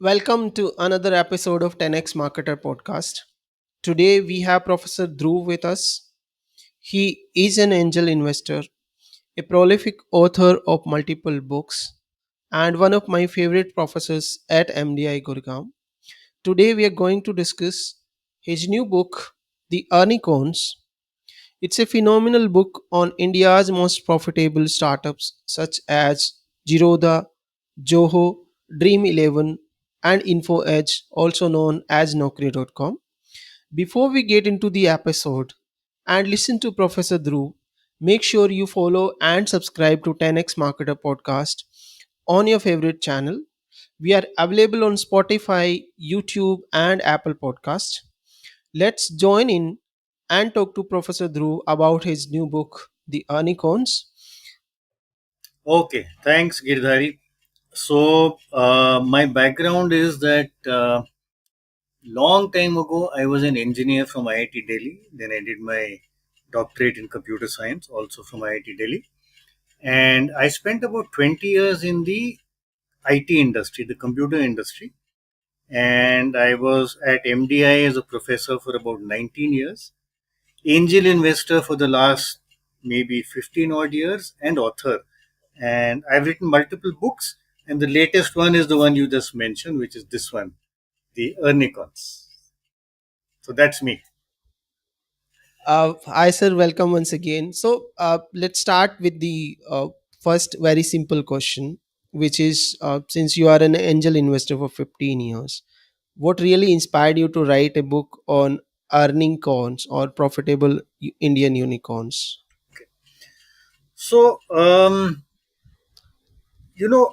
Welcome to another episode of 10x Marketer podcast. Today we have Professor Dhruv with us. He is an angel investor, a prolific author of multiple books, and one of my favorite professors at MDI Gurgaon. Today we are going to discuss his new book, The Earnicons. It's a phenomenal book on India's most profitable startups such as Zerodha, Zoho, Dream 11, and InfoEdge, also known as Naukri.com. Before we get into the episode and listen to Professor Dhruv, make sure you follow and subscribe to 10x Marketer podcast on your favorite channel. We are available on Spotify, YouTube, and Apple Podcast. Let's join in and talk to Professor Dhruv about his new book, The Earnicons. Okay, thanks, Girdhari. My background is that long time ago I was an engineer from IIT Delhi. Then I did my doctorate in computer science, also from IIT Delhi. And I spent about 20 years in the IT industry, the computer industry. And I was at MDI as a professor for about 19 years, angel investor for the last maybe 15 odd years, and author. And I've written multiple books, and the latest one is the one you just mentioned, which is this one, the Ernicons. So that's me. Hi, sir. Welcome once again. Let's start with the first very simple question, which is since you are an angel investor for 15 years, what really inspired you to write a book on earning cons or profitable Indian unicorns? So,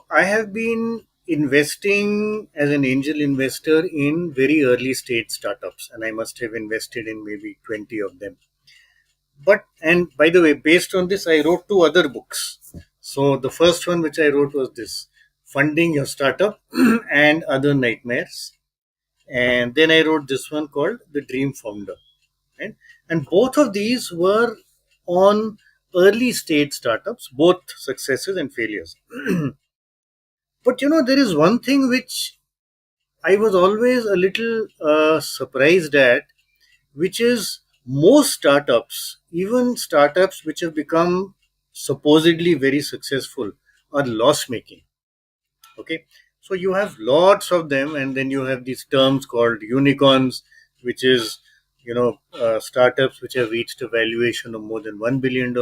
I have been investing as an angel investor in very early stage startups, and I must have invested in maybe 20 of them. And by the way, based on this, I wrote two other books. So, the first one which I wrote was this, Funding Your Startup and Other Nightmares. And then I wrote this one called The Dream Founder. Right? And both of these were on early stage startups, both successes and failures. But there is one thing which I was always a little surprised at, which is most startups, even startups which have become supposedly very successful, are loss making. Okay, so you have lots of them, and then you have these terms called unicorns, which is startups which have reached a valuation of more than $1 billion.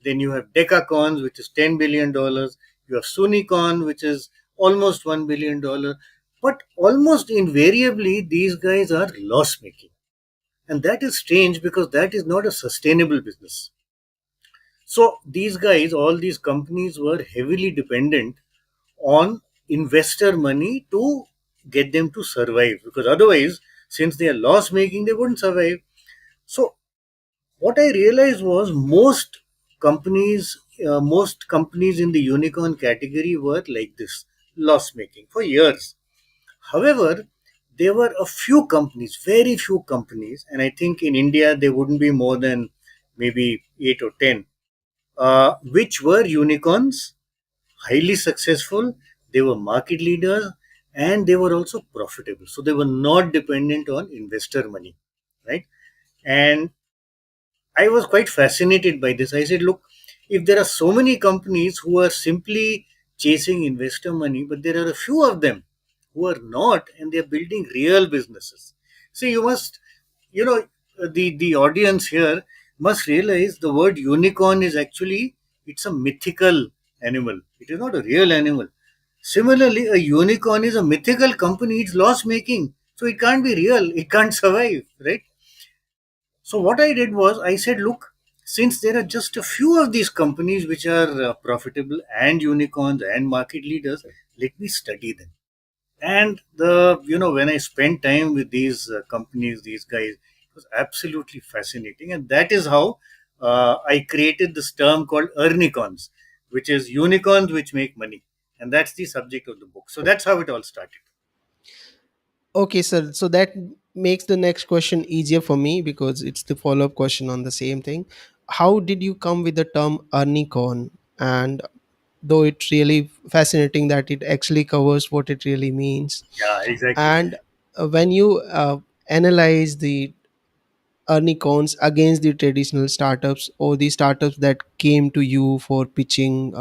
Then you have decacons, which is $10 billion. You have sunicon, which is almost $1 billion. But almost invariably these guys are loss making, and that is strange because that is not a sustainable business. So these guys, all these companies, were heavily dependent on investor money to get them to survive, because otherwise, since they are loss making, they wouldn't survive. So what I realized was most companies in the unicorn category were like this, loss making for years. However, there were a few companies, very few companies, and I think in India there wouldn't be more than maybe 8 or 10, which were unicorns, highly successful, they were market leaders, and they were also profitable. So they were not dependent on investor money, right? And I was quite fascinated by this. I said, look, if there are so many companies who are simply chasing investor money, but there are a few of them who are not, and they're building real businesses. So you must, you know, the audience here must realize the word unicorn is actually, it's a mythical animal. It is not a real animal. Similarly, a unicorn is a mythical company. It's loss making, so it can't be real. It can't survive, right? So what I did was I said, look, since there are just a few of these companies which are profitable and unicorns and market leaders, let me study them. And when I spent time with these companies, these guys, it was absolutely fascinating. And that is how I created this term called Ernicons, which is unicorns which make money. And that's the subject of the book. So that's how it all started. Okay, sir. So that makes the next question easier for me because it's the follow up question on the same thing. How did you come with the term Earnicon? And though it's really fascinating that it actually covers what it really means. Yeah, exactly. And when you analyze the Earnicons against the traditional startups or the startups that came to you for pitching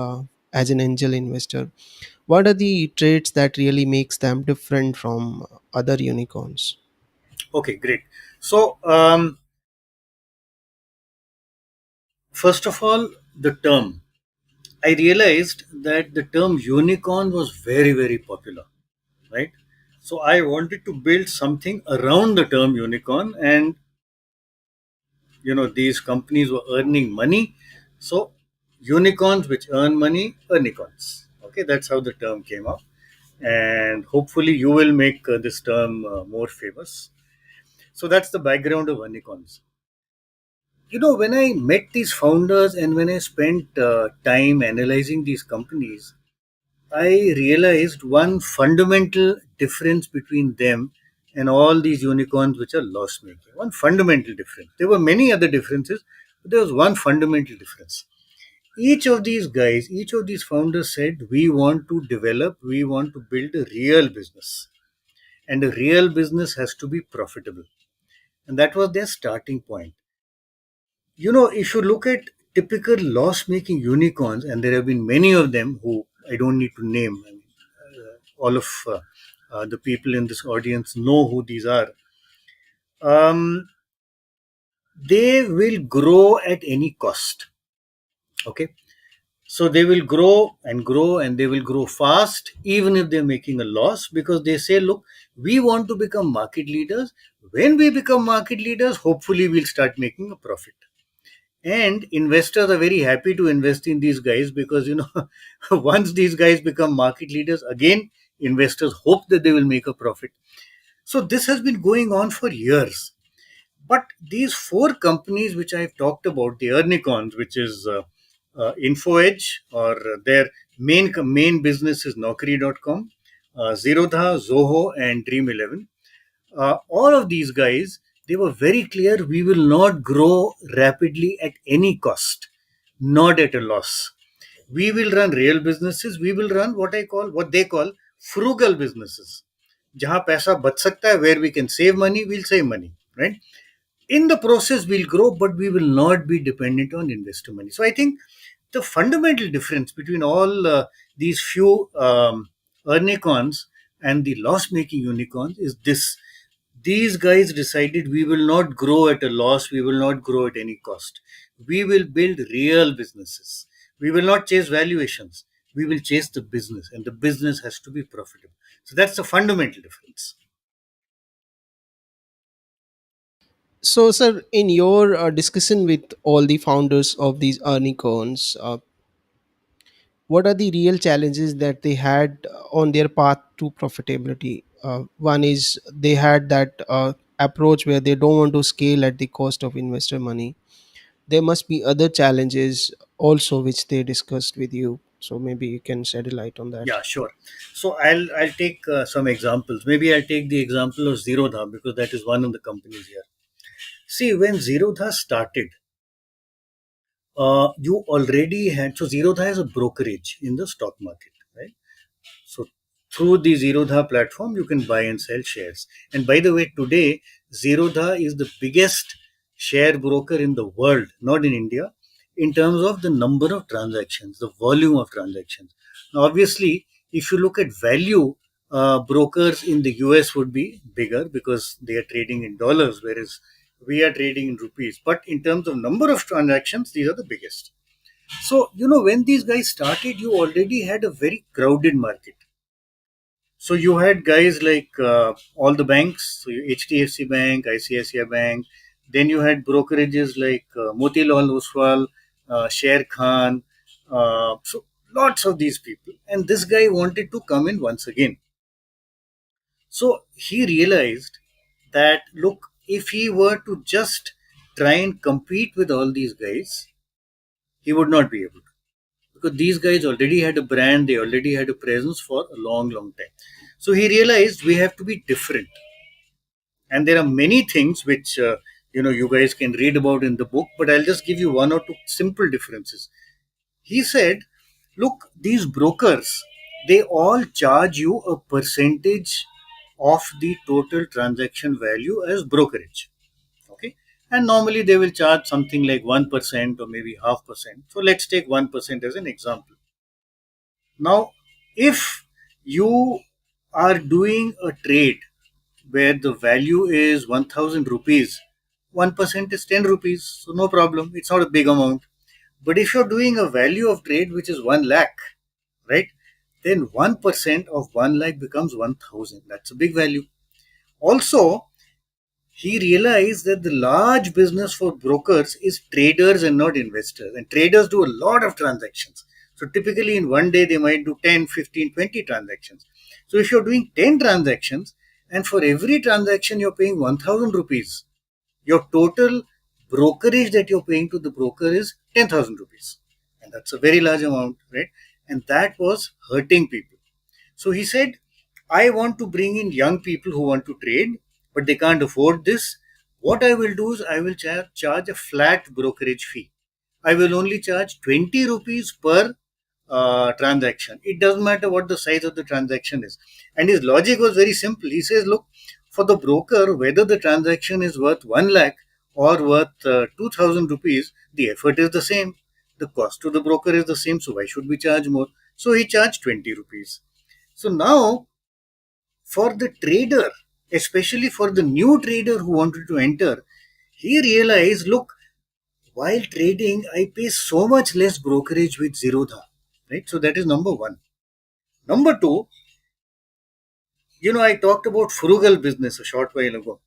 as an angel investor, what are the traits that really makes them different from other unicorns? Okay, great. So, first of all, the term. I realized that the term unicorn was very, very popular, right? So I wanted to build something around the term unicorn, and these companies were earning money. So unicorns which earn money, Earnicons. Okay, that's how the term came up, and hopefully you will make this term more famous. So that's the background of Earnicons. When I met these founders and when I spent time analyzing these companies, I realized one fundamental difference between them and all these unicorns which are loss making. One fundamental difference. There were many other differences, but there was one fundamental difference. Each of these guys, each of these founders said, we want to develop, we want to build a real business. And a real business has to be profitable. And that was their starting point. If you look at typical loss making unicorns, and there have been many of them who I don't need to name, I mean, all of the people in this audience know who these are. Um, they will grow at any cost. Okay. So they will grow and grow and they will grow fast, even if they're making a loss, because they say, look, we want to become market leaders. When we become market leaders, hopefully we'll start making a profit. And investors are very happy to invest in these guys because, once these guys become market leaders, again, investors hope that they will make a profit. So this has been going on for years. But these four companies which I've talked about, the Earnicons, which is InfoEdge, or their main business is Naukri.com, Zerodha, Zoho, and Dream 11. All of these guys, they were very clear, we will not grow rapidly at any cost, not at a loss. We will run real businesses. We will run what they call frugal businesses. जहाँ पैसा बच सकता है, where we can save money, we'll save money, right? In the process we'll grow, but we will not be dependent on investor money. So I think the fundamental difference between all these few earnicons and the loss making unicorns is this: these guys decided, we will not grow at a loss, we will not grow at any cost, we will build real businesses, we will not chase valuations, we will chase the business, and the business has to be profitable. So that's the fundamental difference. So, sir, in your discussion with all the founders of these Earnicons, what are the real challenges that they had on their path to profitability? One is they had that approach where they don't want to scale at the cost of investor money. There must be other challenges also which they discussed with you. So maybe you can shed a light on that. Yeah, sure. So I'll take some examples. Maybe I'll take the example of Zerodha because that is one of the companies here. See, when Zerodha started, you already had, so Zerodha is a brokerage in the stock market, right? So through the Zerodha platform, you can buy and sell shares. And by the way, today Zerodha is the biggest share broker in the world, not in India, in terms of the number of transactions, the volume of transactions. Now, obviously, if you look at value, brokers in the US would be bigger because they are trading in dollars, whereas we are trading in rupees. But in terms of number of transactions, these are the biggest. So, when these guys started, you already had a very crowded market. So you had guys like all the banks, so HDFC Bank, ICICI Bank. Then you had brokerages like Motilal Oswal, Sher Khan. So lots of these people. And this guy wanted to come in once again. So he realized that, look, if he were to just try and compete with all these guys, he would not be able to, because these guys already had a brand, they already had a presence for a long, long time. So he realized we have to be different, and there are many things which you guys can read about in the book, but I'll just give you one or two simple differences. He said, Look, these brokers, they all charge you a percentage of the total transaction value as brokerage. Okay. And normally they will charge something like 1% or maybe half percent. So let's take 1% as an example. Now, if you are doing a trade where the value is 1000 rupees, 1% is 10 rupees. So no problem. It's not a big amount. But if you're doing a value of trade which is 1 lakh, right, then 1% of 1 lakh becomes 1000. That's a big value. Also, he realized that the large business for brokers is traders and not investors. And traders do a lot of transactions. So typically in one day, they might do 10, 15, 20 transactions. So if you're doing 10 transactions and for every transaction you're paying 1000 rupees, your total brokerage that you're paying to the broker is 10,000 rupees. And that's a very large amount, right? And that was hurting people. So he said, I want to bring in young people who want to trade, but they can't afford this. What I will do is I will charge a flat brokerage fee. I will only charge 20 rupees per transaction. It doesn't matter what the size of the transaction is. And his logic was very simple. He says, look, for the broker, whether the transaction is worth 1 lakh or worth 2000 rupees, the effort is the same. The cost to the broker is the same. So why should we charge more? So he charged 20 rupees. So now, for the trader, especially for the new trader who wanted to enter, he realized, look, while trading, I pay so much less brokerage with Zerodha, right? So that is number one. Number two, I talked about frugal business a short while ago.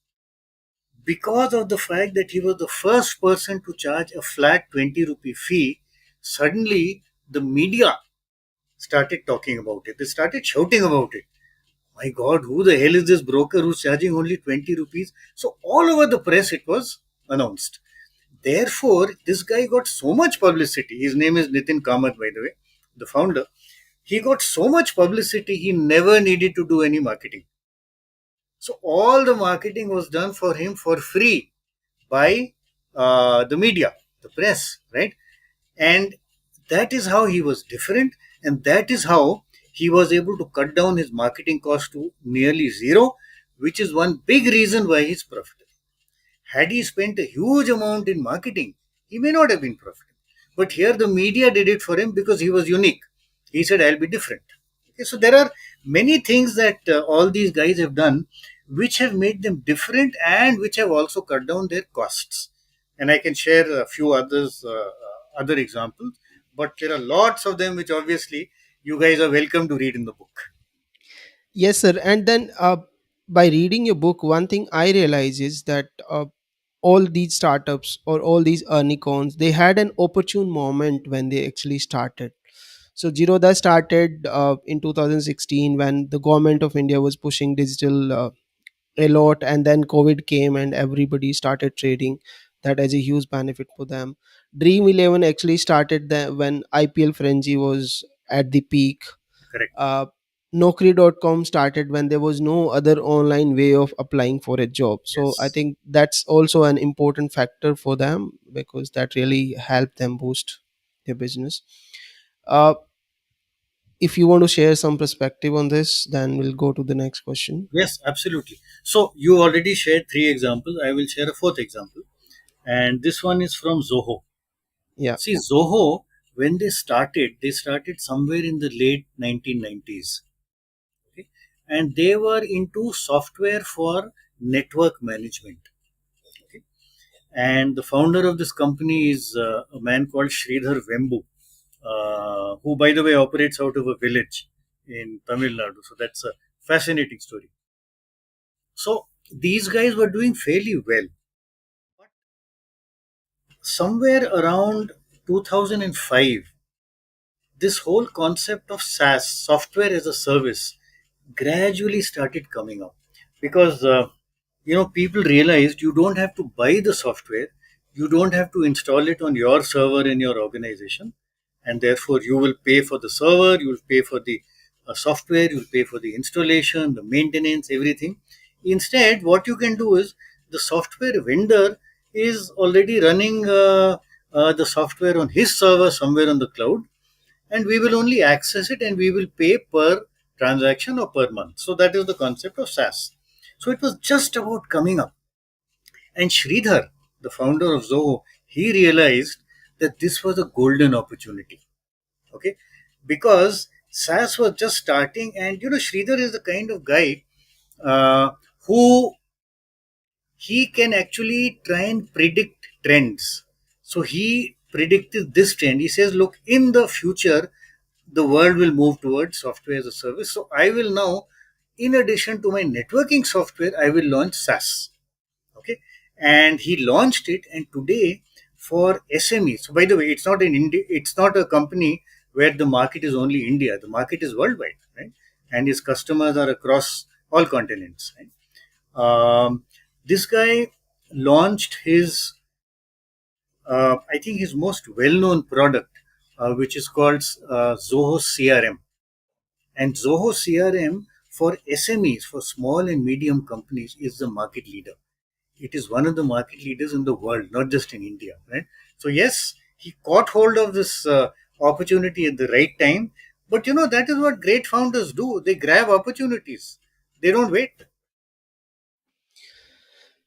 Because of the fact that he was the first person to charge a flat 20 rupee fee, suddenly the media started talking about it. They started shouting about it. My God, who the hell is this broker who's charging only 20 rupees? So all over the press it was announced. Therefore, this guy got so much publicity. His name is Nitin Kamath, by the way, the founder. He got so much publicity, he never needed to do any marketing. So all the marketing was done for him for free by the media, the press, right? And that is how he was different, and that is how he was able to cut down his marketing cost to nearly zero, which is one big reason why he's profitable. Had he spent a huge amount in marketing, he may not have been profitable. But here the media did it for him because he was unique. He said, I'll be different. Okay, so there are many things that all these guys have done which have made them different and which have also cut down their costs. And I can share a few other examples, but there are lots of them which obviously you guys are welcome to read in the book. Yes, sir. And then by reading your book, one thing I realize is that all these startups or all these Earnicons, they had an opportune moment when they actually started. So Zerodha started in 2016 when the government of India was pushing digital a lot, and then COVID came and everybody started trading. That has a huge benefit for them. Dream 11 actually started when IPL frenzy was at the peak. Correct. uh, Naukri.com started when there was no other online way of applying for a job. So I Yes. think that's also an important factor for them because that really helped them boost their business. uh, if you want to share some perspective on this, then we'll go to the next question. Yes, absolutely. So you already shared three examples. I will share a fourth example. And this one is from Zoho. Yeah. See, Zoho, when they started somewhere in the late 1990s. Okay? And they were into software for network management. Okay? And the founder of this company is a man called Sridhar Vembu, who, by the way, operates out of a village in Tamil Nadu. So that's a fascinating story. So these guys were doing fairly well. But somewhere around 2005, this whole concept of SaaS, software as a service, gradually started coming up because people realized you don't have to buy the software, you don't have to install it on your server in your organization, and therefore you will pay for the server, you will pay for the software, you will pay for the installation, the maintenance, everything. Instead, what you can do is the software vendor is already running the software on his server somewhere on the cloud, and we will only access it and we will pay per transaction or per month. So that is the concept of SaaS. So it was just about coming up. And Sridhar, the founder of Zoho, he realized that this was a golden opportunity. Okay, because SaaS was just starting, and Sridhar is the kind of guy uh, who he can actually try and predict trends. So he predicted this trend. He says, look, in the future, the world will move towards software as a service. So I will now, in addition to my networking software, I will launch SaaS. Okay, and he launched it, and today for SMEs. So by the way, it's not in India. It's not a company where the market is only India. The market is worldwide, right? And his customers are across all continents. Right? This guy launched his, I think, his most well-known product, which is called Zoho CRM. And Zoho CRM for SMEs, for small and medium companies, is the market leader. It is one of the market leaders in the world, not just in India, right? So yes, he caught hold of this opportunity at the right time. But that is what great founders do. They grab opportunities. They don't wait.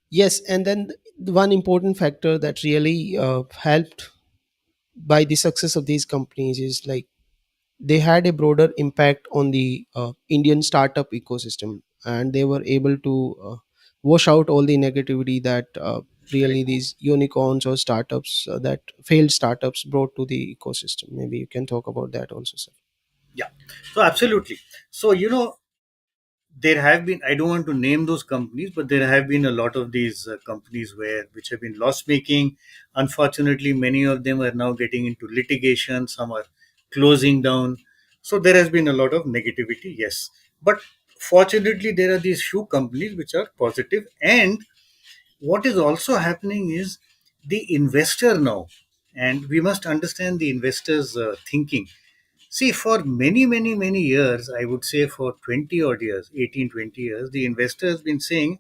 Yes, and then the one important factor that really helped by the success of these companies is like they had a broader impact on the Indian startup ecosystem, and they were able to wash out all the negativity that really Correct. these unicorns or startups that failed startups brought to the ecosystem. Maybe you can talk about that also, sir. Yeah. So absolutely. So there have been, I don't want to name those companies, but there have been a lot of these companies which have been loss making. Unfortunately, many of them are now getting into litigation. Some are closing down. So there has been a lot of negativity, yes. But fortunately, there are these few companies which are positive. And what is also happening is the investor now, and we must understand the investor's thinking. See, for many, many, many years, I would say for 20 odd years, 18, 20 years, the investor has been saying,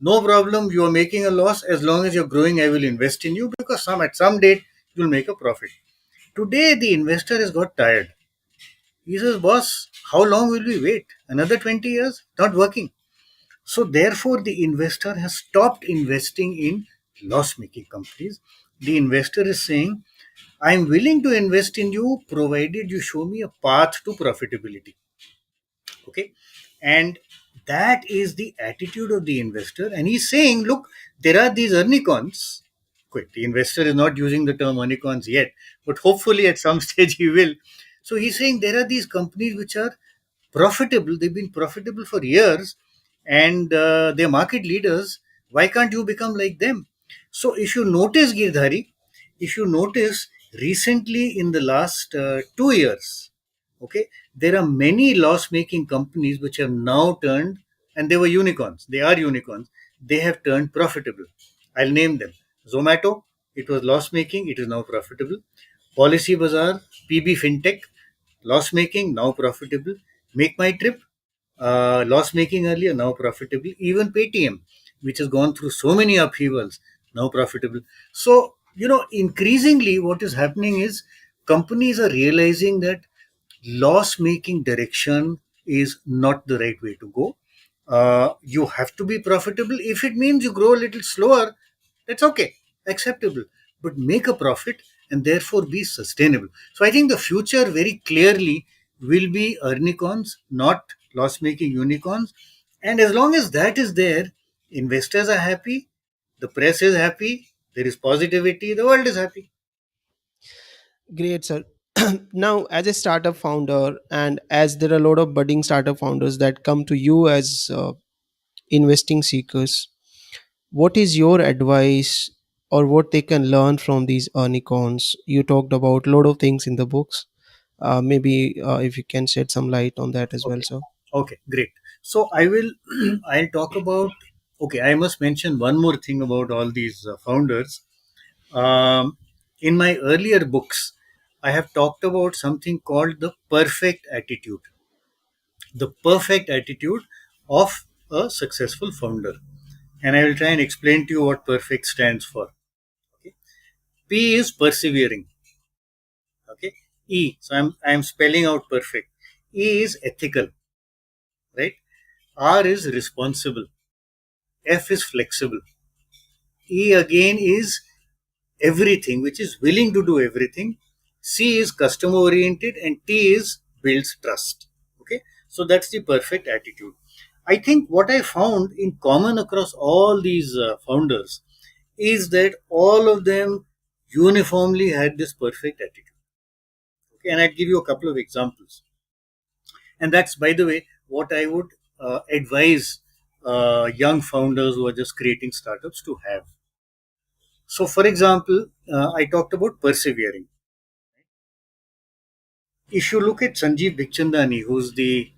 no problem, you are making a loss. As long as you're growing, I will invest in you because at some date you'll make a profit. Today, the investor has got tired. He says, boss, how long will we wait? Another 20 years? Not working. So, therefore, the investor has stopped investing in loss making companies. The investor is saying, I'm willing to invest in you provided you show me a path to profitability. Okay. And that is the attitude of the investor. And he's saying, look, there are these Ernicons. Quick, the investor is not using the term Ernicons yet, but hopefully at some stage he will. So he's saying there are these companies which are profitable. They've been profitable for years, and they're market leaders. Why can't you become like them? So if you notice, Girdhari, if you notice recently in the last 2 years, okay, there are many loss making companies which have now turned, and they were unicorns, they are unicorns, they have turned profitable. I'll name them. Zomato, it was loss making, it is now profitable. Policy Bazaar, PB Fintech, loss making, now profitable. Make My Trip, loss making earlier, now profitable. Even Paytm, which has gone through so many upheavals, now profitable. So, increasingly what is happening is companies are realizing that loss making direction is not the right way to go. You have to be profitable. If it means you grow a little slower, that's okay, acceptable. But make a profit and therefore be sustainable. So I think the future very clearly will be Ernicons, not loss making unicorns. And as long as that is there, investors are happy, the press is happy, there is positivity, the world is happy. Great, sir. Now, as a startup founder, and as there are a lot of budding startup founders that come to you as investing seekers, what is your advice or what they can learn from these Earnicons? You talked about a lot of things in the books. Maybe if you can shed some light on that as well, Okay. sir. Okay, great. So I will, I'll talk about, okay, I must mention one more thing about all these founders. Um, in my earlier books, I have talked about something called the perfect attitude. The perfect attitude of a successful founder. And I will try and explain to you what perfect stands for. Okay. P is persevering. Okay. E. So I'm spelling out perfect. E is ethical, right? R is responsible. F is flexible. E again is everything, which is willing to do everything. C is customer oriented, and T is builds trust. Okay, so that's the perfect attitude. I think what I found in common across all these founders is that all of them uniformly had this perfect attitude. Okay, and I'd give you a couple of examples. And that's, by the way, what I would advise young founders who are just creating startups to have. So, for example, I talked about persevering. If you look at Sanjeev Bikhchandani, who's the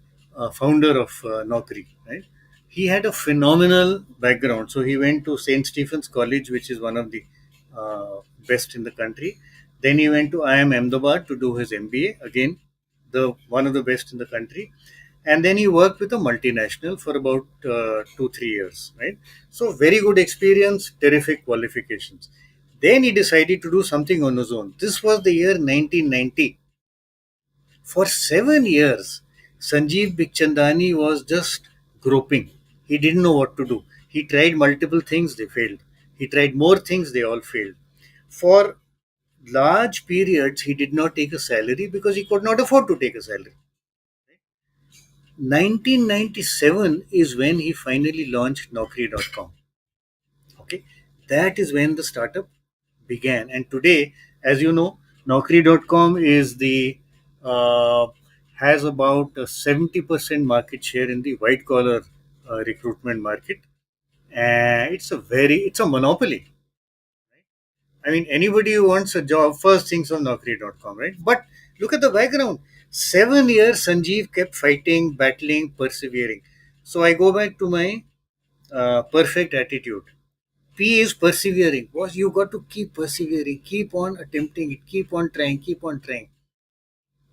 founder of Naukri, right? He had a phenomenal background. So he went to St. Stephen's College, which is one of the best in the country. Then he went to IIM Ahmedabad to do his MBA, again, the one of the best in the country. And then he worked with a multinational for about 2 3 years, right? So very good experience, terrific qualifications. Then he decided to do something on his own. This was the year 1990. For 7 years, Sanjeev Bikhchandani was just groping. He didn't know what to do. He tried multiple things, they failed. He tried more things, they all failed. For large periods, he did not take a salary because he could not afford to take a salary. 1997 is when he finally launched Naukri.com. Okay, that is when the startup began. And today, as you know, Naukri.com is the has about a 70% market share in the white collar recruitment market, and it's a monopoly. I mean, anybody who wants a job first thinks of Naukri.com, right? But look at the background. 7 years, Sanjeev kept fighting, battling, persevering. So I go back to my perfect attitude. P is persevering. Boss, you got to keep persevering, keep on attempting it, keep on trying, keep on trying.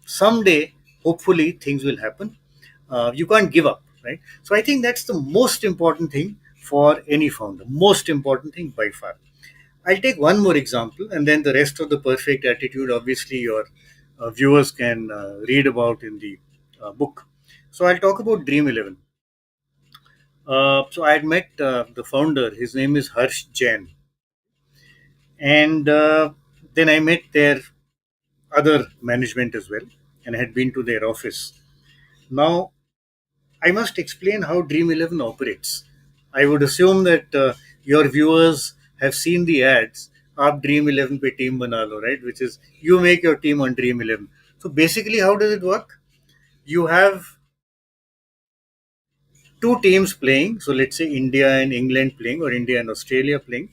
Someday, hopefully, things will happen. You can't give up, right? So I think that's the most important thing for any founder. Most important thing by far. I'll take one more example, and then the rest of the perfect attitude, obviously, your viewers can read about in the book. So I'll talk about Dream 11. So I had met the founder. His name is Harsh Jain, and then I met their other management as well, and I had been to their office. Now I must explain how Dream 11 operates. I would assume that your viewers have seen the ads. आप Dream 11 पे team बना लो, right? Which is you make your team on Dream 11. So basically, how does it work? You have two teams playing. So let's say India and England playing, or India and Australia playing,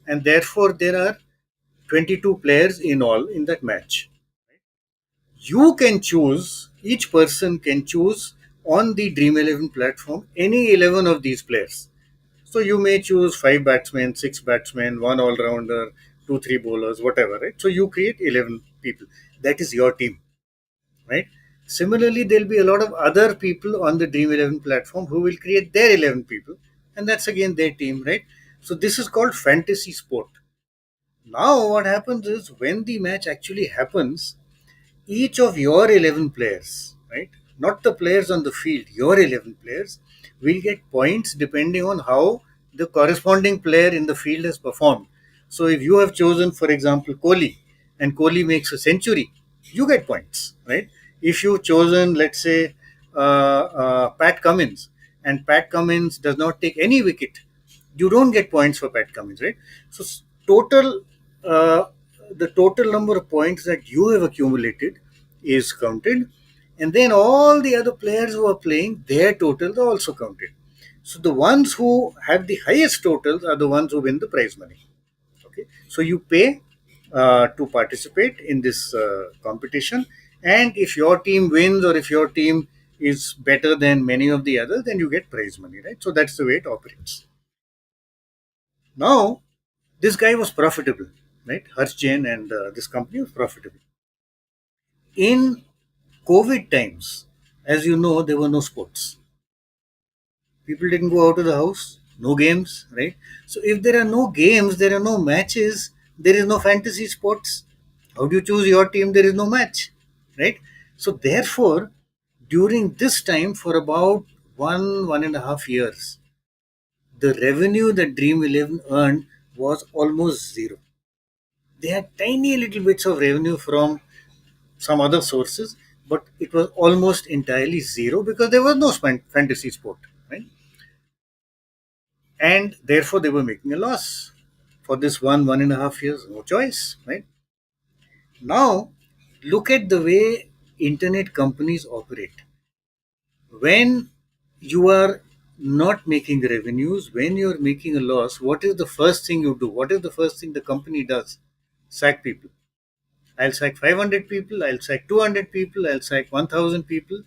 and therefore there are 22 players in all in that match. You can choose, each person can choose on the Dream 11 platform any 11 of these players. So you may choose five batsmen, six batsmen, one all rounder, two, three bowlers, whatever, right? So you create 11 people. That is your team, right? Similarly, there'll be a lot of other people on the Dream 11 platform who will create their 11 people, and that's again their team, right? So this is called fantasy sport. Now, what happens is when the match actually happens, each of your 11 players, right? Not the players on the field, your 11 players will get points depending on how the corresponding player in the field has performed. So if you have chosen, for example, Kohli, and Kohli makes a century, you get points, right? If you've chosen, let's say, Pat Cummins, and Pat Cummins does not take any wicket, you don't get points for Pat Cummins, right? So total, uh, the total number of points that you have accumulated is counted, and then all the other players who are playing, their totals are also counted. So the ones who have the highest totals are the ones who win the prize money. Okay, so you pay to participate in this competition, and if your team wins or if your team is better than many of the others, then you get prize money, right? So that's the way it operates. Now, this guy was profitable, right? Harsh Jain and this company was profitable. In COVID times, as you know, there were no sports. People didn't go out of the house, no games, right? So if there are no games, there are no matches, there is no fantasy sports. How do you choose your team? There is no match, right? So therefore, during this time, for about 1.5 years, the revenue that Dream 11 earned was almost zero. They had tiny little bits of revenue from some other sources, but it was almost entirely zero because there was no fantasy sport, right? And therefore they were making a loss for this 1.5 years. No choice, right? Now, look at the way internet companies operate. When you are not making revenues, when you're making a loss, what is the first thing you do? What is the first thing the company does? Sack people. I'll sack 500 people, I'll sack 200 people, I'll sack 1,000 people.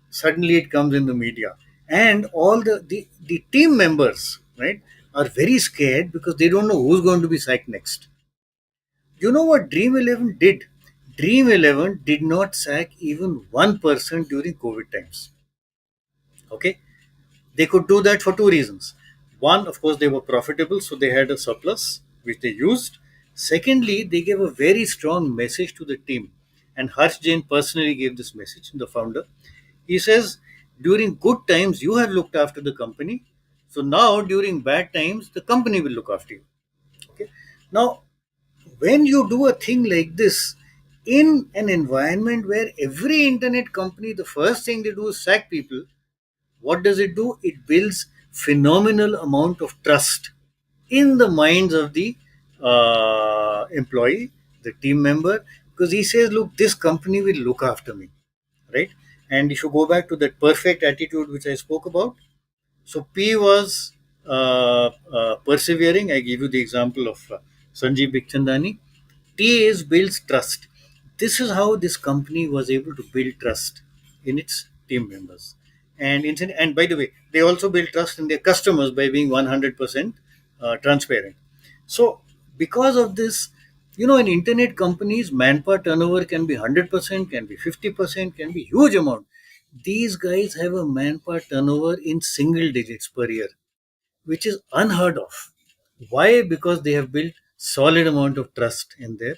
Suddenly it comes in the media. And all the team members, right, are very scared because they don't know who's going to be sacked next. You know what Dream 11 did? Dream 11 did not sack even one person during COVID times. Okay? They could do that for two reasons. One, of course, they were profitable, so they had a surplus which they used. Secondly, they gave a very strong message to the team. And Harsh Jain personally gave this message, the founder. He says, during good times, you have looked after the company. So now, during bad times, the company will look after you. Okay. Now, when you do a thing like this in an environment where every internet company, the first thing they do is sack people, what does it do? It builds phenomenal amount of trust in the minds of the employee, the team member, because he says, look, this company will look after me, right? And if you go back to that perfect attitude which I spoke about, so P was persevering. I give you the example of Sanjeev Bikhchandani. T is builds trust. This is how this company was able to build trust in its team members. And by the way, they also build trust in their customers by being 100% transparent. So because of this, in internet companies, manpower turnover can be 100%, can be 50%, can be huge amount. These guys have a manpower turnover in single digits per year, which is unheard of. Why? Because they have built solid amount of trust in their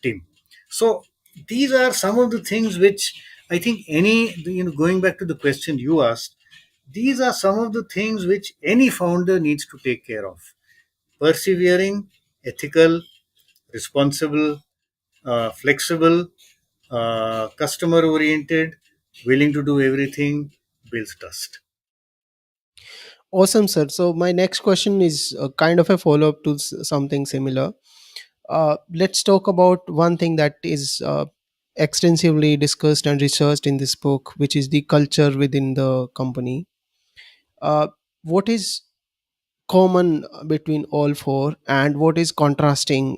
team. So these are some of the things which I think going back to the question you asked, these are some of the things which any founder needs to take care of. Persevering, ethical, responsible, flexible, customer oriented, willing to do everything, builds trust. Awesome, sir. So my next question is kind of a follow up to something similar. Let's talk about one thing that is extensively discussed and researched in this book, which is the culture within the company. Uh, what is common between all four, and what is contrasting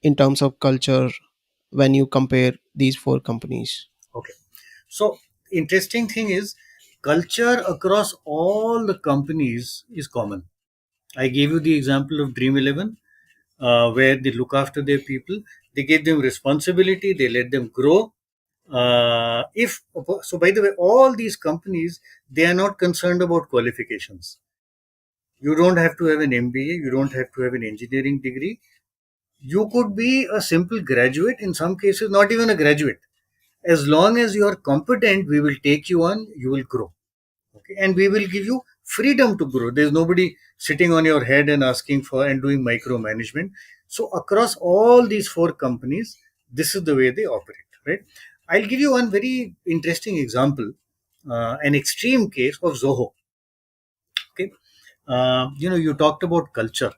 in terms of culture when you compare these four companies? Okay. So interesting thing is culture across all the companies is common. I gave you the example of Dream 11, where they look after their people. They give them responsibility. They let them grow. If so, by the way, all these companies, they are not concerned about qualifications. You don't have to have an MBA. You don't have to have an engineering degree. You could be a simple graduate. In some cases, not even a graduate. As long as you are competent, we will take you on. You will grow. Okay, and we will give you freedom to grow. There's nobody sitting on your head and asking for and doing micromanagement. So across all these four companies, this is the way they operate, right? I'll give you one very interesting example, an extreme case of Zoho. Okay, you talked about culture.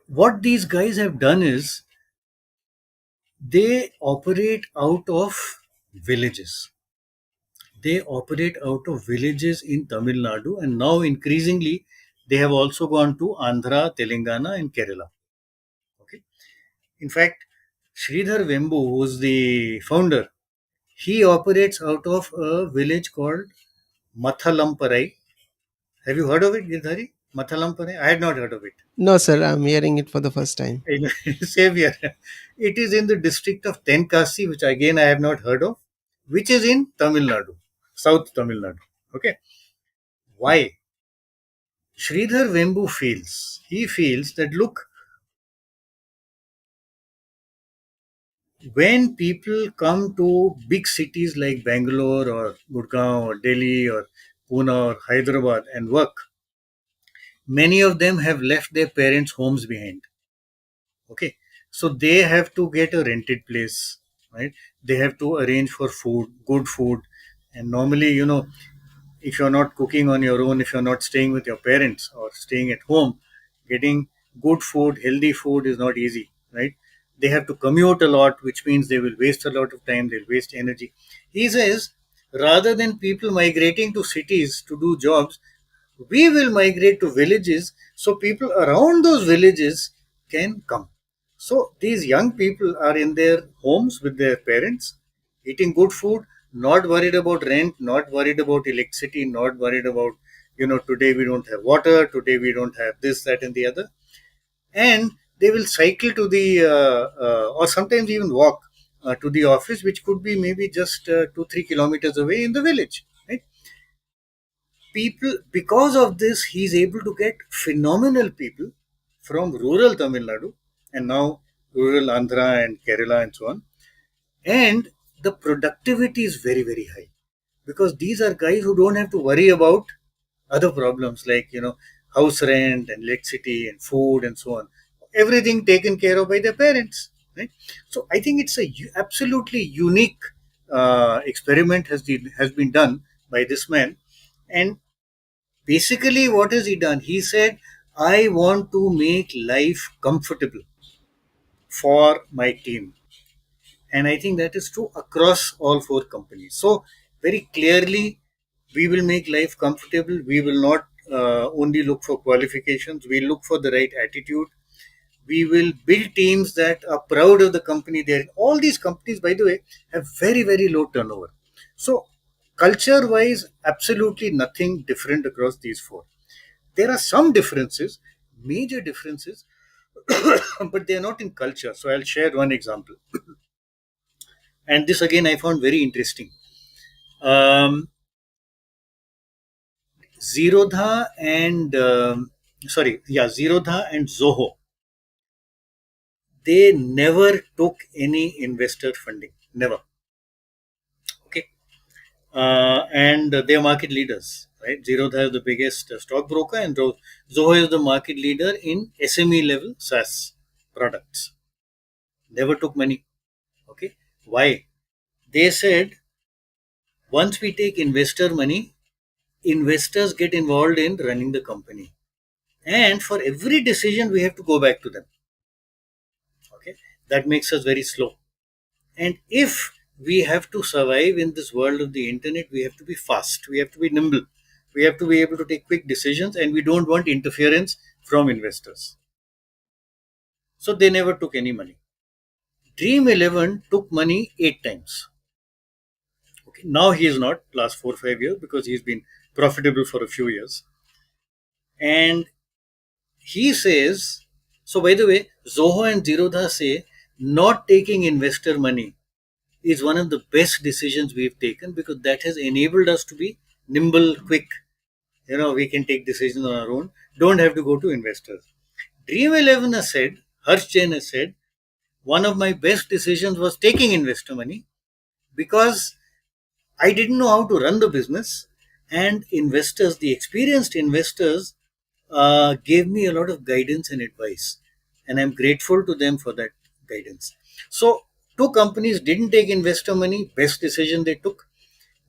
What these guys have done is they operate out of villages. They operate out of villages in Tamil Nadu, and now increasingly they have also gone to Andhra, Telangana, and Kerala. Okay. In fact, Sridhar Vembu, who's the founder, he operates out of a village called Mathalamparai. Have you heard of it, Girdhari? Mathalamparai? I had not heard of it. No, sir, I'm hearing it for the first time. Same here. It is in the district of Tenkasi, which again I have not heard of, which is in Tamil Nadu, South Tamil Nadu. Okay. Why? Sridhar Vembu feels, he feels that look, When people come to big cities like Bangalore or Gurgaon or Delhi or Pune or Hyderabad and work, many of them have left their parents' homes behind. Okay, so they have to get a rented place, right? They have to arrange for food, good food, and normally, if you're not cooking on your own, if you're not staying with your parents or staying at home, getting good food, healthy food is not easy, right? They have to commute a lot, which means they will waste a lot of time, they'll waste energy. He says, rather than people migrating to cities to do jobs, we will migrate to villages so people around those villages can come. So these young people are in their homes with their parents, eating good food, not worried about rent, not worried about electricity, not worried about, today we don't have water, today we don't have this, that, and the other. And they will cycle to or sometimes even walk to the office, which could be maybe just 2-3 kilometers away in the village. Right? People, because of this, he's able to get phenomenal people from rural Tamil Nadu and now rural Andhra and Kerala and so on. And the productivity is very, very high because these are guys who don't have to worry about other problems like, house rent and electricity and food and so on. Everything taken care of by their parents. Right? So I think it's a absolutely unique experiment has been done by this man. And basically, what has he done? He said, I want to make life comfortable for my team. And I think that is true across all four companies. So, very clearly, we will make life comfortable. We will not only look for qualifications, we look for the right attitude. We will build teams that are proud of the company they're in. All these companies, by the way, have very, very low turnover. So, culture wise, absolutely nothing different across these four. There are some differences, major differences, but they are not in culture. So I'll share one example. And this again I found very interesting. Um, Zerodha and Zerodha and Zoho, they never took any investor funding. Never. Okay. And they are market leaders, right? Zerodha is the biggest stockbroker, and Zoho is the market leader in SME level SaaS products. Never took money. Okay. Why? They said once we take investor money, investors get involved in running the company. And for every decision, we have to go back to them. Okay. That makes us very slow. And if we have to survive in this world of the internet, we have to be fast. We have to be nimble. We have to be able to take quick decisions, and we don't want interference from investors. So they never took any money. Dream 11 took money 8 times. Okay. Now he is not, last 4 5 years, because he's been profitable for a few years. And he says, so by the way, Zoho and Zerodha say not taking investor money is one of the best decisions we've taken because that has enabled us to be nimble, quick. We can take decisions on our own, don't have to go to investors. Dream 11 has said, Harsh Jain has said, one of my best decisions was taking investor money because I didn't know how to run the business, and investors, the experienced investors, gave me a lot of guidance and advice, and I'm grateful to them for that guidance. So, two companies didn't take investor money, best decision they took.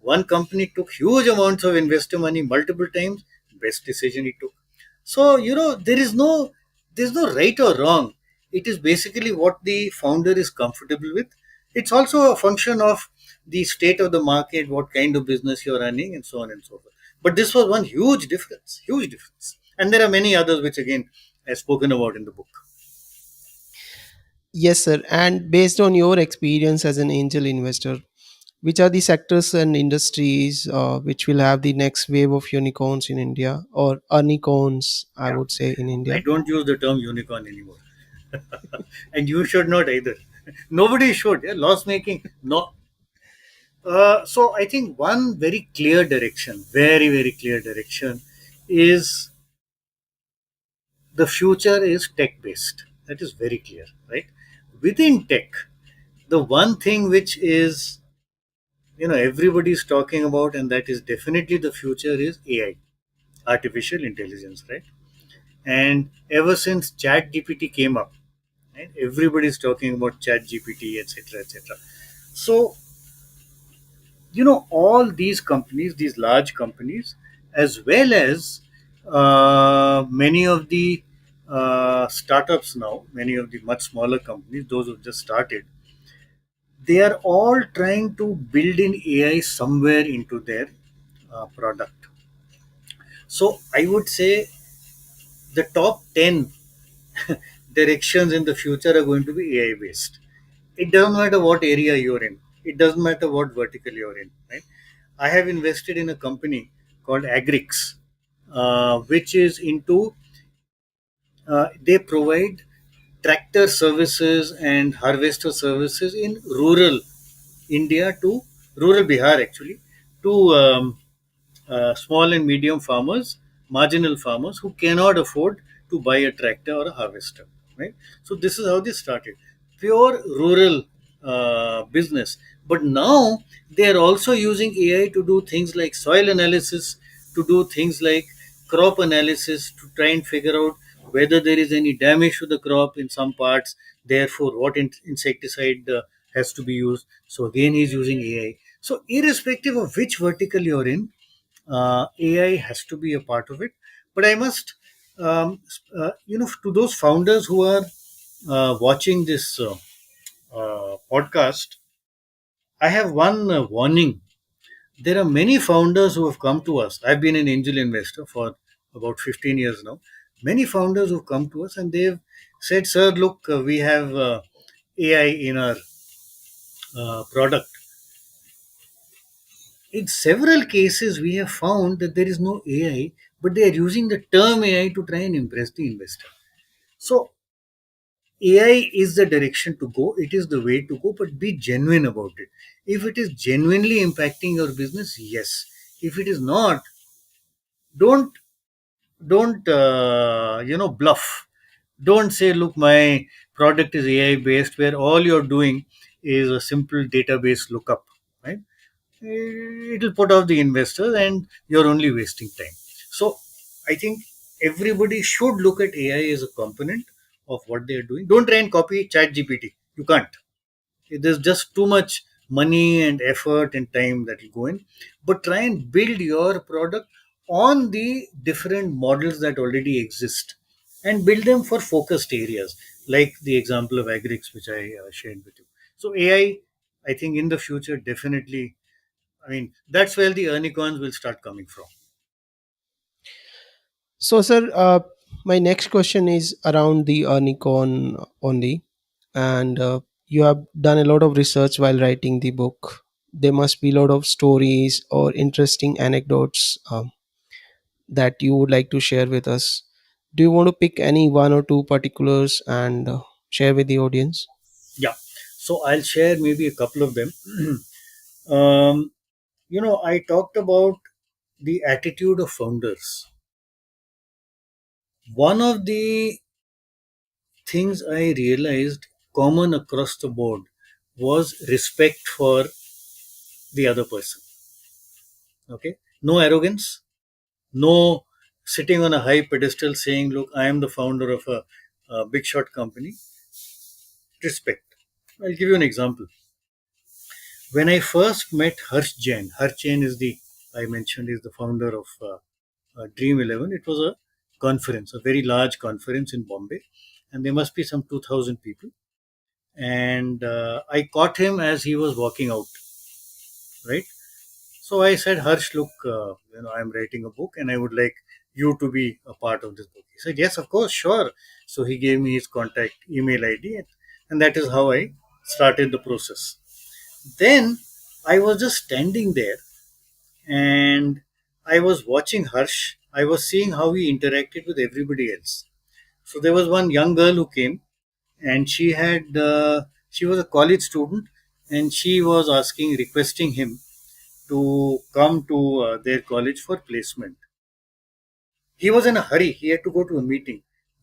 One company took huge amounts of investor money multiple times, best decision he took. So, there's no right or wrong. It is basically what the founder is comfortable with. It's also a function of the state of the market, what kind of business you're running, and so on and so forth. But this was one huge difference, huge difference. And there are many others which again I've spoken about in the book. Yes, sir. And based on your experience as an angel investor, which are the sectors and industries which will have the next wave of unicorns in India, or Earnicons, I Yeah. would say, in I India? don't use the term unicorn anymore. And you should not either. Nobody should. Yeah? Loss making. No. So I think one very clear direction, very, very clear direction, is the future is tech based. That is very clear, right? Within tech, The one thing which is, everybody's talking about, and that is definitely the future, is AI, artificial intelligence, right? And ever since Chat GPT came up, right, everybody's talking about Chat GPT, etc., etc. So, all these companies, these large companies, as well as many of the startups now, many of the much smaller companies, those who just started, they are all trying to build in AI somewhere into their product. So I would say the top 10 directions in the future are going to be AI based. It doesn't matter what area you're in, it doesn't matter what vertical you're in, right? I have invested in a company called Agrix, which is into, they provide tractor services and harvester services in rural India to rural Bihar actually, to small and medium farmers, marginal farmers who cannot afford to buy a tractor or a harvester. Right. So this is how they started, pure rural business. But now they are also using AI to do things like soil analysis, to do things like crop analysis, to try and figure out whether there is any damage to the crop in some parts. Therefore, what insecticide has to be used. So again, he's using AI. So irrespective of which vertical you're in, AI has to be a part of it. But I must, to those founders who are watching this podcast, I have one warning. There are many founders who have come to us. I've been an angel investor for about 15 years now. Many founders who have come to us and they've said, "Sir, look, we have AI in our product." In several cases, we have found that there is no AI, but they are using the term AI to try and impress the investor. So, AI is the direction to go, it is the way to go, but be genuine about it. If it is genuinely impacting your business, yes. If it is not, don't don't bluff. Don't say, look, my product is AI based, where all you're doing is a simple database lookup, right? It'll put off the investors and you're only wasting time. So I think everybody should look at AI as a component of what they're doing. Don't try and copy Chat GPT. You can't. There's just too much money and effort and time that will go in. But try and build your product on the different models that already exist and build them for focused areas, like the example of Agrix, which I shared with you. So AI, I think in the future, definitely, I mean, that's where the Earnicons will start coming from. So, sir, my next question is around the Earnicon only, and you have done a lot of research while writing the book. There must be a lot of stories or interesting anecdotes that you would like to share with us. Do you want to pick any one or two particulars and share with the audience? Yeah. So I'll share maybe a couple of them. um, I talked about the attitude of founders. One of the things I realized common across the board was respect for the other person. Okay. No arrogance, no sitting on a high pedestal saying, look, I am the founder of a big shot company. Respect. I'll give you an example. When I first met Harsh Jain is the, I mentioned, is the founder of Dream 11. It was a conference, a very large conference in Bombay, and there must be some 2,000 people. And I caught him as he was walking out, right? So I said, Harsh, look, I'm writing a book and I would like you to be a part of this book. He said, yes, of course, sure. So he gave me his contact email ID, and that is how I started the process. Then I was just standing there and I was watching Harsh. I was seeing how he interacted with everybody else. So there was one young girl who came, and she was a college student, and she was requesting him to come to their college for placement. He was in a hurry. He had to go to a meeting.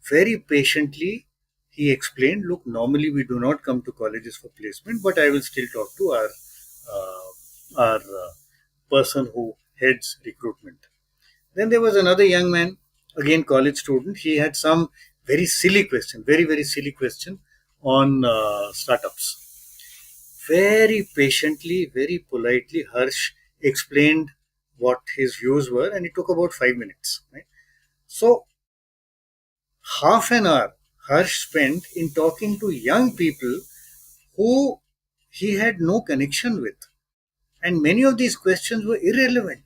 Very patiently, he explained, look, normally we do not come to colleges for placement, but I will still talk to our person who heads recruitment. Then there was another young man, again college student. He had some very silly question, very very silly question on startups. Very patiently, very politely, Harsh explained what his views were, and it took about 5 minutes. Right? So half an hour Harsh spent in talking to young people who he had no connection with. And many of these questions were irrelevant,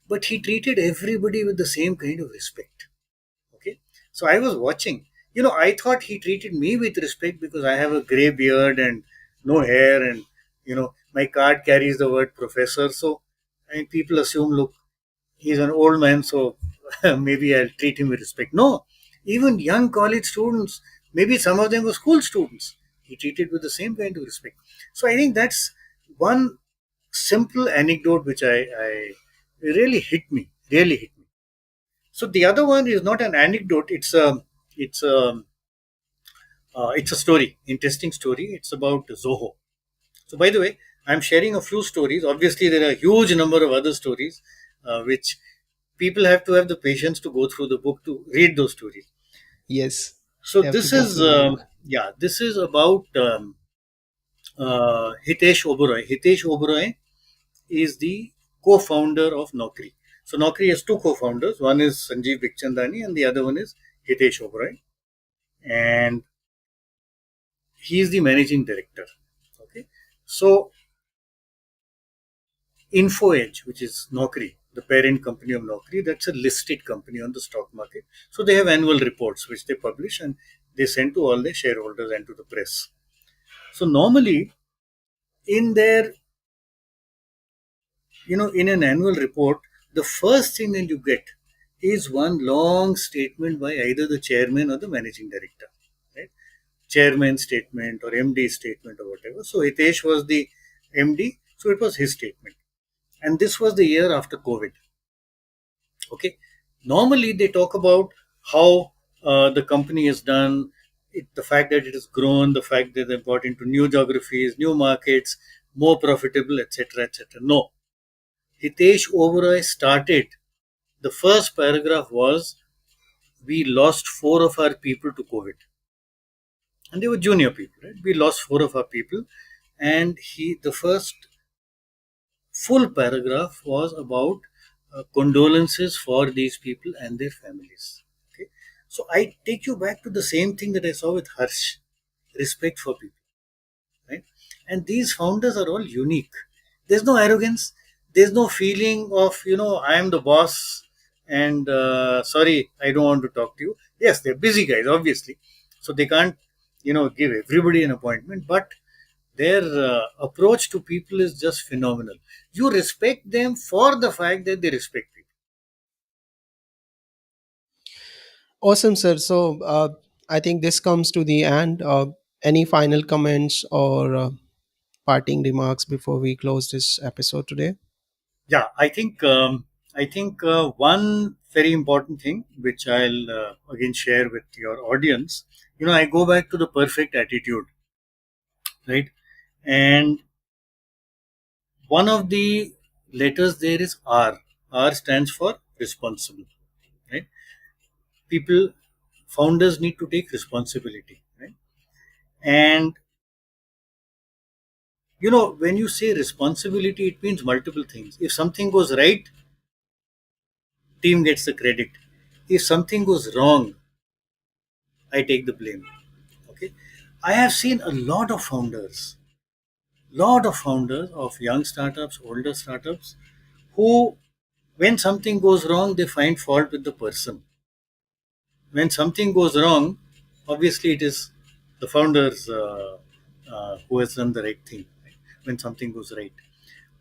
but he treated everybody with the same kind of respect. Okay. So I was watching. I thought he treated me with respect because I have a gray beard and no hair, and my card carries the word professor. So people assume, look, he's an old man, so maybe I'll treat him with respect. No, even young college students, maybe some of them were school students, he treated with the same kind of respect. So I think that's one simple anecdote which I really hit me, really hit me. So the other one is not an anecdote; it's a it's a story, interesting story. It's about Zoho. So by the way, I'm sharing a few stories. Obviously, there are a huge number of other stories, which people have to have the patience to go through the book to read those stories. Yes, So they have to this go is through the book. this is about Hitesh Oberoi. Hitesh Oberoi is the co-founder of Naukri. So Naukri has two co-founders. One is Sanjeev Bikhchandani and the other one is Hitesh Oberoi. And he is the managing director. Okay. So InfoEdge, which is Naukri, the parent company of Naukri, that's a listed company on the stock market. So they have annual reports which they publish and they send to all their shareholders and to the press. So normally in their, in an annual report, the first thing that you get is one long statement by either the chairman or the managing director, right? Chairman statement or MD statement or whatever. So Hitesh was the MD, so it was his statement. And this was the year after COVID. Okay. Normally they talk about how the company has done, the fact that it has grown, the fact that they've got into new geographies, new markets, more profitable, etc., etc. No. Hitesh Oberoi started. The first paragraph was, we lost four of our people to COVID. And they were junior people, right? We lost four of our people. And the first full paragraph was about condolences for these people and their families. Okay, so I take you back to the same thing that I saw with Harsh, respect for people, right? And these founders are all unique. There's no arrogance. There's no feeling of I am the boss and sorry, I don't want to talk to you. Yes, they're busy guys, obviously, so they can't give everybody an appointment, but their approach to people is just phenomenal. You respect them for the fact that they respect people. Awesome, sir. So I think this comes to the end. Any final comments or parting remarks before we close this episode today? Yeah, I think one very important thing which I'll again share with your audience. I go back to the perfect attitude, right? And one of the letters there is R. R stands for responsible, right? People, founders need to take responsibility, right? And when you say responsibility, it means multiple things. If something goes right, team gets the credit. If something goes wrong, I take the blame. Okay. I have seen a lot of founders of young startups, older startups, who, when something goes wrong, they find fault with the person. When something goes wrong, obviously it is the founders who has done the right thing. Right? When something goes right,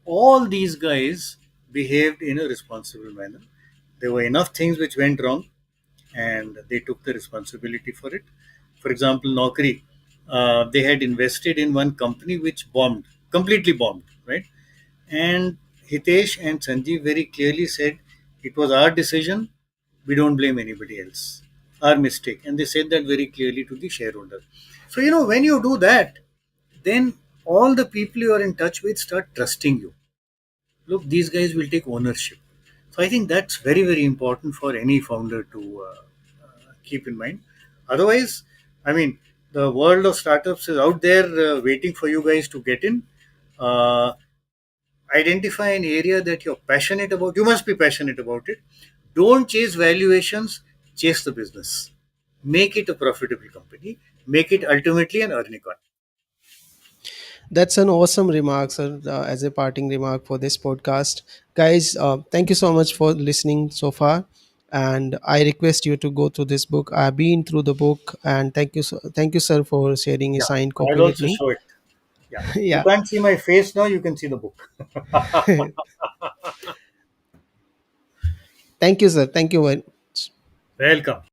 all these guys behaved in a responsible manner. There were enough things which went wrong, and they took the responsibility for it. For example, Naukri, they had invested in one company which bombed, completely bombed, right? And Hitesh and Sanjeev very clearly said, it was our decision. We don't blame anybody else. our mistake. And they said that very clearly to the shareholder. So, when you do that, then all the people you are in touch with start trusting you. Look, these guys will take ownership. So I think that's very, very important for any founder to keep in mind. Otherwise, I mean, the world of startups is out there waiting for you guys to get in. Uh, Identify an area that you're passionate about. You must be passionate about it. Don't chase valuations, chase the business. Make it a profitable company. Make it ultimately an Earnicon. That's an awesome remark, sir, as a parting remark for this podcast. Guys, thank you so much for listening so far. And I request you to go through this book. I've been through the book, and thank you, sir, for sharing a Yeah, signed I'll copy with also me. show it. Yeah. You Yeah. can't see my face now, you can see the book. Thank you, sir. Thank you very much. Welcome.